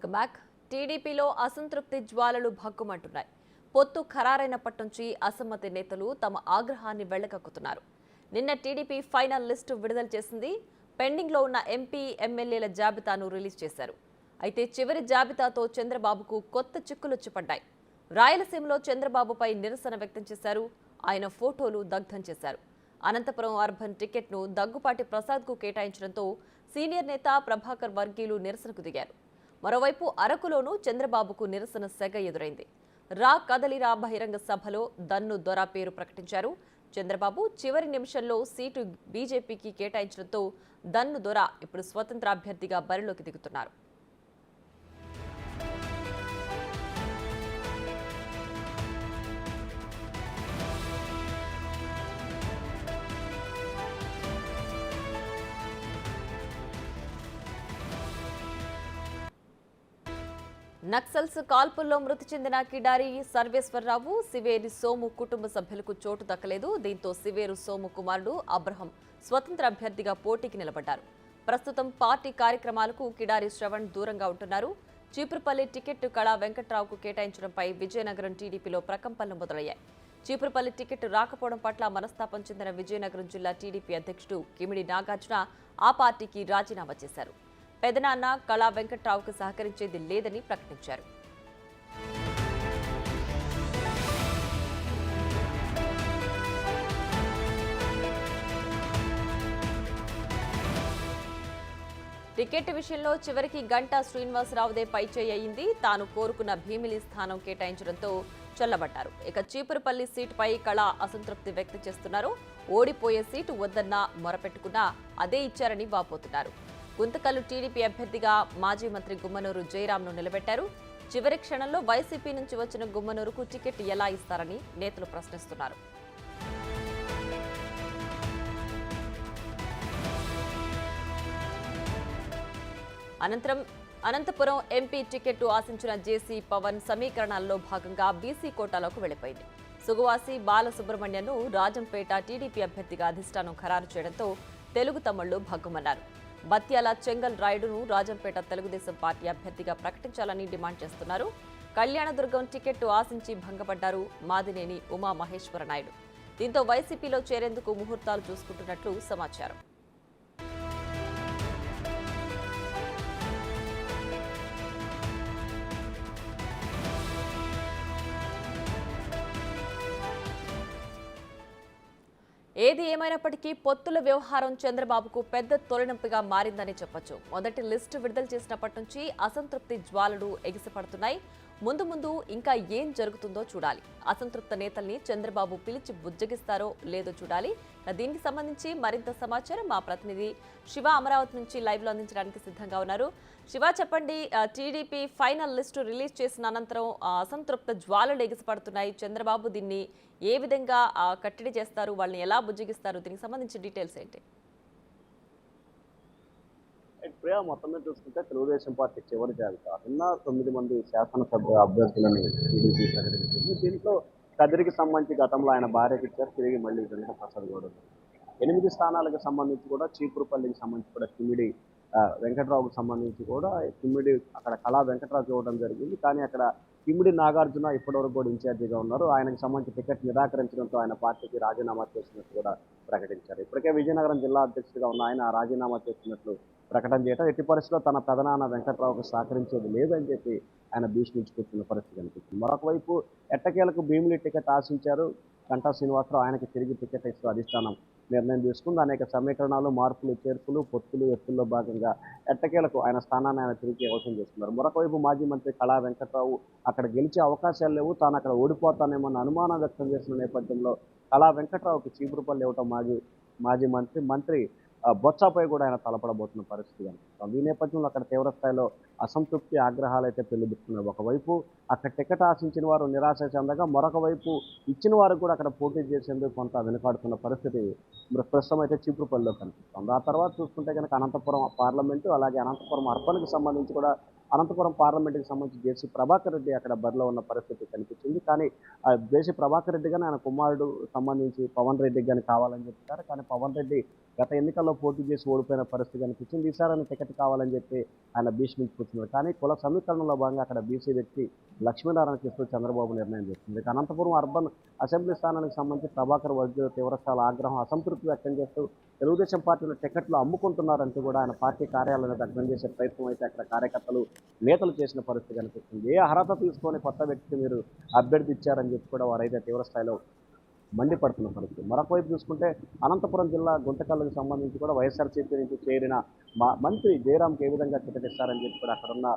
Welcome back. టీడీపీలో అసంతృప్తి జ్వాలలు భగ్గుమంటున్నాయి. పొత్తు ఖరారైనప్పటి నుంచి అసమ్మతి నేతలు తమ ఆగ్రహాన్ని వెళ్లగక్కుతున్నారు. నిన్న టీడీపీ ఫైనల్ లిస్టు విడుదల చేసింది. పెండింగ్లో ఉన్న ఎంపీ, ఎమ్మెల్యేల జాబితాను రిలీజ్ చేశారు. అయితే చివరి జాబితాతో చంద్రబాబుకు కొత్త చిక్కులొచ్చి పడ్డాయి. రాయలసీమలో చంద్రబాబుపై నిరసన వ్యక్తం చేశారు. ఆయన ఫోటోలు దగ్ధం చేశారు. అనంతపురం అర్బన్ టికెట్ను దగ్గుపాటి ప్రసాద్కు కేటాయించడంతో సీనియర్ నేత ప్రభాకర్ వర్గీయులు నిరసనకు దిగారు. మరోవైపు అరకులోనూ చంద్రబాబుకు నిరసన సెగ ఎదురైంది. రా కదలిరా బహిరంగ సభలో దన్ను దొర పేరు ప్రకటించారు. చంద్రబాబు చివరి నిమిషంలో సీటు బీజేపీకి కేటాయించడంతో దన్ను దొర ఇప్పుడు స్వతంత్ర అభ్యర్థిగా బరిలోకి దిగుతున్నారు. నక్సల్స్ కాల్పుల్లో మృతి చెందిన కిడారి సర్వేశ్వరరావు, సివేరి సోము కుటుంబ సభ్యులకు చోటు దక్కలేదు. దీంతో సివేరు సోము కుమారుడు అబ్రహం స్వతంత్ర అభ్యర్థిగా పోటీకి నిలబడ్డారు. ప్రస్తుతం పార్టీ కార్యక్రమాలకు కిడారి శ్రవణ్ దూరంగా ఉంటున్నారు. చీపురుపల్లి టికెట్ కళా వెంకట్రావుకు కేటాయించడంపై విజయనగరం టీడీపీలో ప్రకంపనలు మొదలయ్యాయి. చీపురుపల్లి టికెట్ రాకపోవడం పట్ల మనస్తాపం చెందిన విజయనగరం జిల్లా టీడీపీ అధ్యక్షుడు కిమిడి నాగార్జున ఆ పార్టీకి రాజీనామా చేశారు. పెదనాన్న కళా వెంకట్రావుకు సహకరించేది లేదని ప్రకటించారు. టికెట్ విషయంలో చివరికి గంటా శ్రీనివాసరావుదే పైచేయి అయింది. తాను కోరుకున్న భీమిలి స్థానం కేటాయించడంతో చల్లబడ్డారు. ఇక చీపురుపల్లి సీటుపై కళా అసంతృప్తి వ్యక్తం చేస్తున్నారు. ఓడిపోయే సీటు వద్దన్నా మొరపెట్టుకున్నా అదే ఇచ్చారని వాపోతున్నారు. గుంతకల్లు టీడీపీ అభ్యర్థిగా మాజీ మంత్రి గుమ్మనూరు జయరాంను నిలబెట్టారు. చివరి క్షణంలో వైసీపీ నుంచి వచ్చిన గుమ్మనూరుకు టికెట్ ఎలా ఇస్తారని నేతలు ప్రశ్నిస్తున్నారు. అనంతపురం ఎంపీ టికెట్ ఆశించిన జేసీ పవన్ సమీకరణాల్లో భాగంగా బీసీ కోటాలోకి వెళ్లిపోయింది. సుగవాసి బాలసుబ్రహ్మణ్యను రాజంపేట టీడీపీ అభ్యర్థిగా అధిష్టానం ఖరారు చేయడంతో తెలుగు తమ్ముళ్లు భగ్గుమన్నారు. బత్యాల చెంగల్ రాయుడును రాజంపేట తెలుగుదేశం పార్టీ అభ్యర్థిగా ప్రకటించాలని డిమాండ్ చేస్తున్నారు. కళ్యాణదుర్గం టికెట్ ఆశించి భంగపడ్డారు మాదినేని ఉమా మహేశ్వర నాయుడు. దీంతో వైసీపీలో చేరేందుకు ముహూర్తాలు చూసుకుంటున్నట్లు సమాచారం. ఏది ఏమైనప్పటికీ పొత్తుల వ్యవహారం చంద్రబాబుకు పెద్ద తొలినొప్పిగా మారిందని చెప్పొచ్చు. మొదటి లిస్టు విడుదల చేసినప్పటి నుంచి అసంతృప్తి జ్వాలలు ఎగిసిపడుతున్నాయి. ముందు ముందు ఇంకా ఏం జరుగుతుందో చూడాలి. అసంతృప్త నేతల్ని చంద్రబాబు పిలిచి బుజ్జగిస్తారో లేదో చూడాలి. దీనికి సంబంధించి మరింత సమాచారం మా ప్రతినిధి శివ అమరావతి నుంచి లైవ్ లో అందించడానికి సిద్ధంగా ఉన్నారు. శివ, చెప్పండి, టీడీపీ ఫైనల్ లిస్టు రిలీజ్ చేసిన అనంతరం అసంతృప్త జ్వాలలు ఎగిసిపడుతున్నాయి. చంద్రబాబు దీన్ని ఏ విధంగా కట్టడి చేస్తారు, వాళ్ళని ఎలా బుజ్జగిస్తారు, దీనికి సంబంధించి డీటెయిల్స్ ఏంటి? ప్రియా, మొత్తం మీద చూసుకుంటే తెలుగుదేశం పార్టీ చివరి జాబితా నిన్న 9 మంది శాసనసభ అభ్యర్థులని టీడీపీ ప్రకటించింది. దీంట్లో కదిరికి సంబంధించి గతంలో ఆయన భార్యకి ఇచ్చారు, తిరిగి మళ్ళీ వెంకట ప్రసాద్ గౌడ్ 8 స్థానాలకు సంబంధించి కూడా చీపురుపల్లికి సంబంధించి కూడా కిమిడి వెంకట్రావుకు సంబంధించి కూడా కిమిడి అక్కడ కళా వెంకట్రావు చూడడం జరిగింది. కానీ అక్కడ కిమిడి నాగార్జున ఇప్పటివరకు కూడా ఇన్ఛార్జిగా ఉన్నారు. ఆయనకు సంబంధించి టికెట్ నిరాకరించడంతో ఆయన పార్టీకి రాజీనామా చేసినట్టు కూడా ప్రకటించారు. ఇప్పటికే విజయనగరం జిల్లా అధ్యక్షుడిగా ఉన్న ఆయన రాజీనామా చేసినట్లు ప్రకటన చేయడం, ఎట్టి పరిస్థితిలో తన పెదనాన్న వెంకట్రావుకు సహకరించేది లేదని చెప్పి ఆయన భీష్మించుకుంటున్న పరిస్థితి కనిపిస్తుంది. మరొక వైపు ఎట్టకేలకు భీమిలి టికెట్ ఆశించారు. గంటా శ్రీనివాసరావు ఆయనకి తిరిగి టికెట్ ఇస్తూ అధిష్టానం నిర్ణయం తీసుకుంది. అనేక సమీకరణాలు, మార్పులు, చేర్పులు, పొత్తులు, ఎత్తుల్లో భాగంగా ఎట్టకేలకు ఆయన స్థానాన్ని ఆయన తిరిగి అవసరం చేస్తున్నారు. మరొక వైపు మాజీ మంత్రి కళా వెంకట్రావు అక్కడ గెలిచే అవకాశాలు లేవు, తాను అక్కడ ఓడిపోతానేమన్న అనుమానం వ్యక్తం చేసిన నేపథ్యంలో కళా వెంకట్రావుకి చీపురుపల్లి ఇవ్వటం మాజీ మంత్రి బొత్సాపై కూడా ఆయన తలపడబోతున్న పరిస్థితి కనిపిస్తుంది. ఈ నేపథ్యంలో అక్కడ తీవ్రస్థాయిలో అసంతృప్తి, ఆగ్రహాలు అయితే పెళ్లిబిస్తున్నాయి. ఒకవైపు అక్కడ టికెట్ ఆశించిన వారు నిరాశ చెందగా, మరొక వైపు ఇచ్చిన వారు కూడా అక్కడ పోటీ చేసేందుకు కొంత వెనుకాడుతున్న పరిస్థితి ప్రస్తుతం అయితే చీపురుపల్లిలో కనిపిస్తుంది. ఆ తర్వాత చూసుకుంటే కనుక అనంతపురం పార్లమెంటు, అలాగే అనంతపురం అర్బన్కి సంబంధించి కూడా అనంతపురం పార్లమెంటుకి సంబంధించి జేసీ ప్రభాకర్ రెడ్డి అక్కడ బరిలో ఉన్న పరిస్థితి కనిపించింది. కానీ జేసీ ప్రభాకర్ రెడ్డి కానీ ఆయన కుమారుడు సంబంధించి పవన్ రెడ్డికి కానీ కావాలని చెప్తారు. కానీ పవన్ రెడ్డి గత ఎన్నికల్లో పోటీ చేసి ఓడిపోయిన పరిస్థితి కనిపించింది. ఈసారి ఆయన టికెట్ కావాలని చెప్పి ఆయన భీష్మించుకుంటున్నారు. కానీ కుల సమీకరణలో భాగంగా అక్కడ బీసీ వ్యక్తి లక్ష్మీనారాయణకి ఇస్తూ చంద్రబాబు నిర్ణయం చేస్తుంది. ఇక అనంతపురం అర్బన్ అసెంబ్లీ స్థానానికి సంబంధించి ప్రభాకర్ వర్గ తీవ్రస్థాయి ఆగ్రహం, అసంతృప్తి వ్యక్తం చేస్తూ తెలుగుదేశం పార్టీలో టికెట్లు అమ్ముకుంటున్నారంటూ కూడా ఆయన పార్టీ కార్యాలయాన్ని దగ్ధం చేసే ప్రయత్నం అయితే అక్కడ కార్యకర్తలు, నేతలు చేసిన పరిస్థితి కనిపిస్తుంది. ఏ అర్హత తీసుకొని కొత్త వ్యక్తి మీరు అభ్యర్థి ఇచ్చారని చెప్పి కూడా వారైతే తీవ్రస్థాయిలో మండిపడుతున్న పరిస్థితి. మరొక వైపు చూసుకుంటే అనంతపురం జిల్లా గుంతకల్లుకు సంబంధించి కూడా వైఎస్ఆర్సీపీ నుంచి చేరిన మంత్రి జయరాంకి ఏ విధంగా టికెట్ ఇస్తారని చెప్పి కూడా అక్కడున్న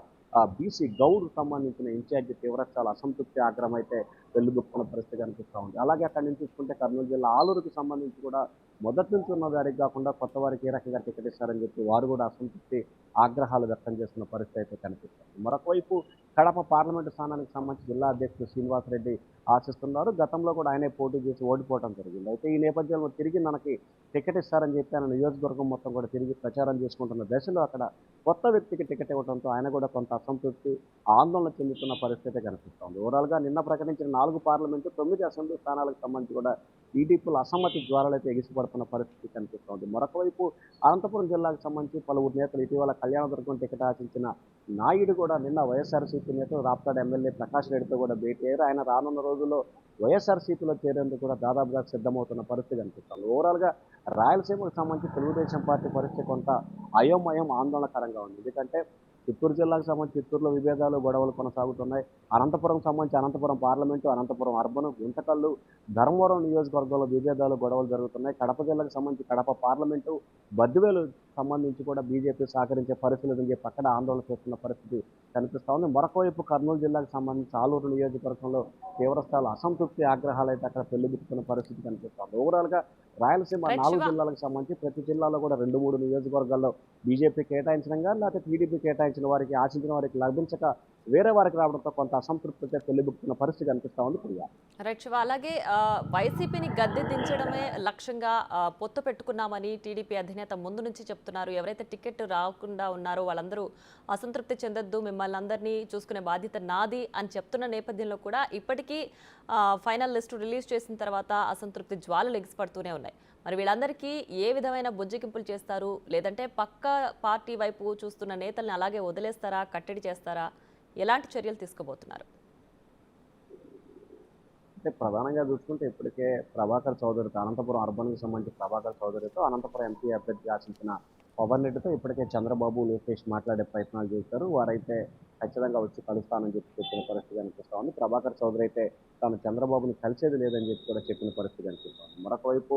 బీసీ గౌడ్ సంబంధించిన ఇన్ఛార్జి తీవ్రస్థాయిలో అసంతృప్తి, ఆగ్రహం అయితే వెల్లుబుక్కున్న పరిస్థితి కనిపిస్తూ ఉంది. అలాగే అక్కడి నుంచి చూసుకుంటే కర్నూలు జిల్లా ఆలూరుకు సంబంధించి కూడా మొదటి నుంచి ఉన్న వారికి కాకుండా కొత్త వారికి ఏ రకంగా టికెట్ ఇస్తారని చెప్పి వారు కూడా అసంతృప్తి, ఆగ్రహాలు వ్యక్తం చేస్తున్న పరిస్థితి అయితే కనిపిస్తుంది. మరొక వైపు కడప పార్లమెంటు స్థానానికి సంబంధించి జిల్లా అధ్యక్షుడు శ్రీనివాసరెడ్డి ఆశిస్తున్నారు. గతంలో కూడా ఆయనే పోటీ చేసి ఓడిపోవడం జరిగింది. అయితే ఈ నేపథ్యంలో తిరిగి మనకి టికెట్ ఇస్తారని చెప్పి ఆయన నియోజకవర్గం మొత్తం కూడా తిరిగి ప్రచారం చేసుకుంటున్న దశలో అక్కడ కొత్త వ్యక్తికి టికెట్ ఇవ్వడంతో ఆయన కూడా కొంత అసంతృప్తి, ఆందోళన చెందుతున్న పరిస్థితి కనిపిస్తోంది. ఓవరాల్గా నిన్న ప్రకటించిన 4 పార్లమెంటు, 9 అసెంబ్లీ స్థానాలకు సంబంధించి కూడా టీడీపీలు అసమ్మతి జ్వాలలు అయితే ఎగిసిపడుతున్న పరిస్థితి కనిపిస్తోంది. మరొక వైపు అనంతపురం జిల్లాకు సంబంధించి పలువురు నేతలు ఇటీవల కళ్యాణదుర్గం టికెట్ ఆశించిన నాయుడు కూడా నిన్న వైఎస్ఆర్సీపీ నేతలు రాప్తాడు ఎమ్మెల్యే ప్రకాష్ రెడ్డితో కూడా భేటీ అయ్యారు. ఆయన రానున్న రోజుల్లో వైఎస్ఆర్సీపీలో చేరేందుకు కూడా దాదాపుగా సిద్ధమవుతున్న పరిస్థితి కనిపిస్తుంది. ఓవరాల్గా రాయలసీమకు సంబంధించి తెలుగుదేశం పార్టీ పరిస్థితి కొంత అయోమయం, ఆందోళనకరంగా ఉంది. ఎందుకంటే చిత్తూరు జిల్లాకు సంబంధించి చిత్తూరులో విభేదాలు, గొడవలు కొనసాగుతున్నాయి. అనంతపురం సంబంధించి అనంతపురం పార్లమెంటు, అనంతపురం అర్బన్, గుంతకల్లు, ధర్మవరం నియోజకవర్గంలో విభేదాలు, గొడవలు జరుగుతున్నాయి. కడప జిల్లాకు సంబంధించి కడప పార్లమెంటు, బద్దివేలు సంబంధించి కూడా బీజేపీ సహకరించే పరిస్థితి లేదని చెప్పి అక్కడ ఆందోళన చేస్తున్న పరిస్థితి కనిపిస్తూ ఉంది. మరొక వైపు కర్నూలు జిల్లాకు సంబంధించి ఆలూరు నియోజకవర్గంలో తీవ్రస్థాయిలో అసంతృప్తి, ఆగ్రహాలు అయితే అక్కడ పెళ్లిబుక్కుతున్న పరిస్థితి కనిపిస్తుంది. ఓవరాల్గా రాయలసీమ 4 జిల్లాలకు సంబంధించి ప్రతి జిల్లాలో కూడా 2-3 నియోజకవర్గాల్లో బీజేపీ కేటాయించడం కానీ, లేకపోతే టీడీపీ కేటాయించిన వారికి, ఆశించిన వారికి లభించక వేరే వారికి రావడంతో కొంత అసంతృప్తితో పెళ్లిబుక్కుతున్న పరిస్థితి కనిపిస్తూ ఉంది. ప్రియా, రైట్ శివ. అలాగే వైసీపీని గద్దె దించడమే లక్ష్యంగా పొత్తు పెట్టుకున్నామని టీడీపీ అధినేత ముందు నుంచి చెప్తున్నారు. ఎవరైతే టికెట్ రాకుండా ఉన్నారో వాళ్ళందరూ అసంతృప్తి చెందొద్దు, మిమ్మల్ని అందరినీ చూసుకునే బాధ్యత నాది అని చెప్తున్న నేపథ్యంలో కూడా ఇప్పటికీ ఫైనల్ లిస్టు రిలీజ్ చేసిన తర్వాత అసంతృప్తి జ్వాలలు ఎగిసిపడుతూనే ఉన్నాయి. మరి వీళ్ళందరికీ ఏ విధమైన బుజ్జగింపులు చేస్తారు? లేదంటే పక్క పార్టీ వైపు చూస్తున్న నేతల్ని అలాగే వదిలేస్తారా, కట్టడి చేస్తారా? ఎలాంటి చర్యలు తీసుకోబోతున్నారు? అంటే ప్రధానంగా చూసుకుంటే ఇప్పటికే ప్రభాకర్ చౌదరితో, అనంతపురం అర్బన్కి సంబంధించి ప్రభాకర్ చౌదరితో, అనంతపురం ఎంపీ అభ్యర్థి ఆశించిన పవన్ రెడ్డితో ఇప్పటికే చంద్రబాబు, లోకేష్ మాట్లాడే ప్రయత్నాలు చేశారు. వారైతే ఖచ్చితంగా వచ్చి కలుస్తానని చెప్పిన పరిస్థితి కనిపిస్తూ ఉంది. ప్రభాకర్ చౌదరి అయితే తాను చంద్రబాబుని కలిసేది లేదని చెప్పి కూడా చెప్పిన పరిస్థితి కనిపిస్తుంది. మరొక వైపు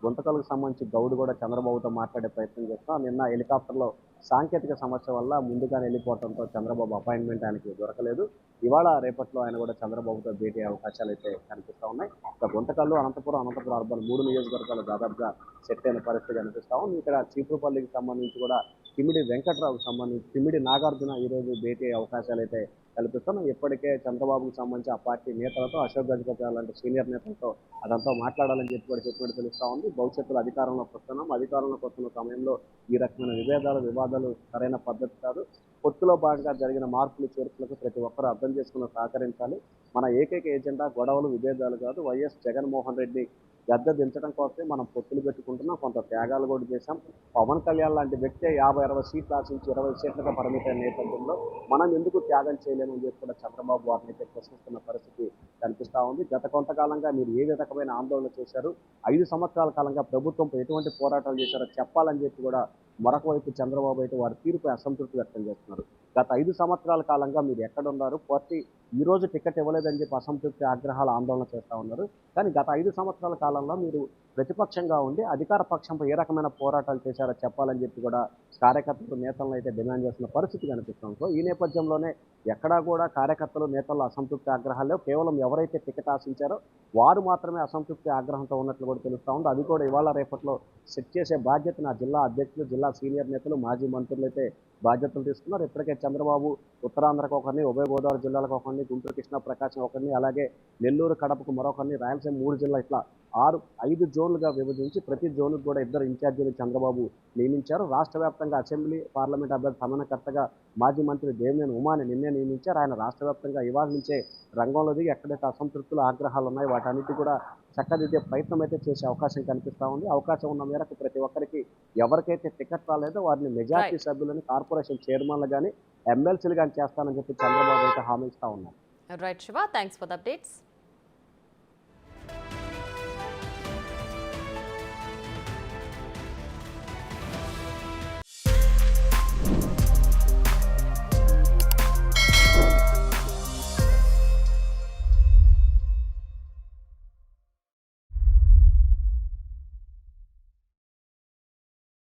గుంతకల్లుకు సంబంధించి గౌడ్ కూడా చంద్రబాబుతో మాట్లాడే ప్రయత్నం చేస్తాం. నిన్న హెలికాప్టర్లో సాంకేతిక సమస్య వల్ల ముందుగానే వెళ్ళిపోవడంతో చంద్రబాబు అపాయింట్మెంట్ ఆయనకి దొరకలేదు. ఇవాళ రేపట్లో ఆయన కూడా చంద్రబాబుతో భేటీ అయ్యే అవకాశాలు అయితే కనిపిస్తూ ఉన్నాయి. ఇక గుంతకల్లు, అనంతపురం అర్బన్ 3 నియోజకవర్గాలు దాదాపుగా సెట్ అయిన పరిస్థితి కనిపిస్తూ ఉంది. ఇక్కడ చీపురుపల్లికి సంబంధించి కూడా కిమిడి వెంకట్రావుకు సంబంధించి కిమిడి నాగార్జున ఈరోజు భేటీ అయ్యే అవకాశాలు అయితే కల్పిస్తున్నాం. ఇప్పటికే చంద్రబాబుకు సంబంధించి ఆ పార్టీ నేతలతో, అశోక్ గజపతి లాంటి సీనియర్ నేతలతో అదంతా మాట్లాడాలని చెప్పి కూడా చెప్పినట్టు తెలుస్తూ ఉంది. భవిష్యత్తులో అధికారంలోకి వస్తున్నాం, అధికారంలోకి వస్తున్న సమయంలో ఈ రకమైన వివాదాలు సరైన పద్ధతి కాదు. పొత్తులో భాగంగా జరిగిన మార్పులు, చేర్పులకు ప్రతి ఒక్కరూ అర్థం చేసుకుని సహకరించాలి. మన ఏకైక ఎజెండా గొడవలు, విభేదాలు కాదు. వైఎస్ జగన్మోహన్ రెడ్డి గద్దె దించడం కోసమే మనం పొత్తులు పెట్టుకుంటున్నాం, కొంత త్యాగాలు కూడా చేశాం. పవన్ కళ్యాణ్ లాంటి వ్యక్తే 50-60 సీట్లు ఆశించి 20 సీట్లుగా పరిమితమైన నేపథ్యంలో మనం ఎందుకు త్యాగం చేయలేమని చెప్పి కూడా చంద్రబాబు వారిని అయితే ప్రశ్నిస్తున్న పరిస్థితి కనిపిస్తూ ఉంది. గత కొంతకాలంగా మీరు ఏ రకమైన ఆందోళన చేశారు, 5 సంవత్సరాల కాలంగా ప్రభుత్వంపై ఎటువంటి పోరాటాలు చేశారో చెప్పాలని చెప్పి కూడా మరొక వైపు చంద్రబాబు అయితే వారి తీరుపై అసంతృప్తి వ్యక్తం చేస్తున్నారు. గత 5 సంవత్సరాల కాలంగా మీరు ఎక్కడున్నారు, పార్టీ ఈ రోజు టికెట్ ఇవ్వలేదని చెప్పి అసంతృప్తి, ఆగ్రహాలు, ఆందోళన చేస్తూ ఉన్నారు. కానీ గత 5 సంవత్సరాల కాలంలో మీరు ప్రతిపక్షంగా ఉండి అధికార పక్షంపై ఏ రకమైన పోరాటాలు చేశారో చెప్పాలని చెప్పి కూడా కార్యకర్తలు, నేతలను అయితే డిమాండ్ చేస్తున్న పరిస్థితి కనిపిస్తుంది. సో ఈ నేపథ్యంలోనే ఎక్కడా కూడా కార్యకర్తలు, నేతల్లో అసంతృప్తి, ఆగ్రహాలు కేవలం ఎవరైతే టికెట్ ఆశించారో వారు మాత్రమే అసంతృప్తి, ఆగ్రహంతో ఉన్నట్లు కూడా తెలుస్తూ ఉంది. అది కూడా ఇవాళ రేపట్లో సెట్ చేసే బాధ్యత నా జిల్లా అధ్యక్షులు, జిల్లా సీనియర్ నేతలు, మాజీ మంత్రులు అయితే బాధ్యతలు తీసుకున్నారు. ఇప్పటికే చంద్రబాబు ఉత్తరాంధ్రకు ఒకరిని, ఉభయ గోదావరి జిల్లాలకు ఒకరిని, గుంటూరు, కృష్ణా, ప్రకాశం ఒకరిని, అలాగే నెల్లూరు, కడపకు మరొకరిని, రాయలసీమ 3 జిల్లా ఇట్లా 5 జోన్లుగా విభజించి ప్రతి జోన్కు కూడా 2 ఇన్ఛార్జీలు చంద్రబాబు నియమించారు. రాష్ట్ర వ్యాప్తంగా అసెంబ్లీ, పార్లమెంట్ అభ్యర్థి సమన్వయకర్తగా మాజీ మంత్రి దేవినేని ఉమాని నిన్నే నియమించారు. ఆయన రాష్ట్ర వ్యాప్తంగా ఇవాళ నుంచే రంగంలో దిగి ఎక్కడైతే అసంతృప్తులు, ఆగ్రహాలు ఉన్నాయో వాటన్నిటి కూడా చక్కదిద్దే ప్రయత్నం అయితే చేసే అవకాశం కనిపిస్తా ఉంది. అవకాశం ఉన్న మేరకు ప్రతి ఒక్కరికి ఎవరికైతే టికెట్ రాలేదో వారిని మెజార్టీ సభ్యులని కార్పొరేషన్ చైర్మన్లు కానీ ఎమ్మెల్సీలు కానీ చేస్తానని చెప్పి చంద్రబాబు అయితే హామీ ఇస్తా ఉన్నారు. Right Shiva, thanks for the updates.